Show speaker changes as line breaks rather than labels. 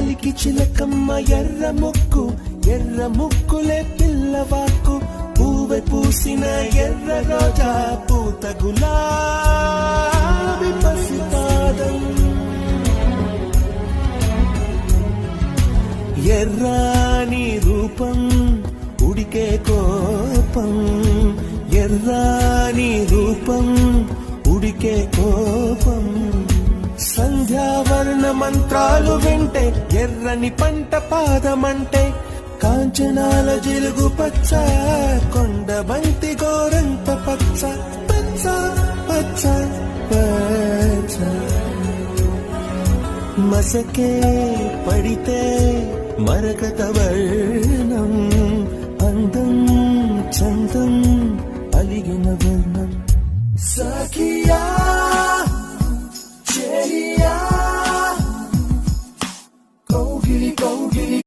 గాలికి చిలకమ్మ ఎర్ర ముక్కులే పిల్లవాకు పూవె పూసిన ఎర్ర రోజా పూత గులాబీ పసిపాదం ఎర్రాని రూపం ఉడికే కోపం ఎర్రాని రూపం ఉడికే కోపం సంధ్యావర్ణ మంత్రాలు వింటే ఎర్రని పంట పాదమంటే కాంచనాల జిలుగు పచ్చ కొండ బంతి గోరంత పచ్చ పచ్చ పచ్చ పచ్చ మసకే పడితే మరకత వర్ణం అందం చందం అలిగిన వర్ణం సఖియా చెలియా కౌగిలి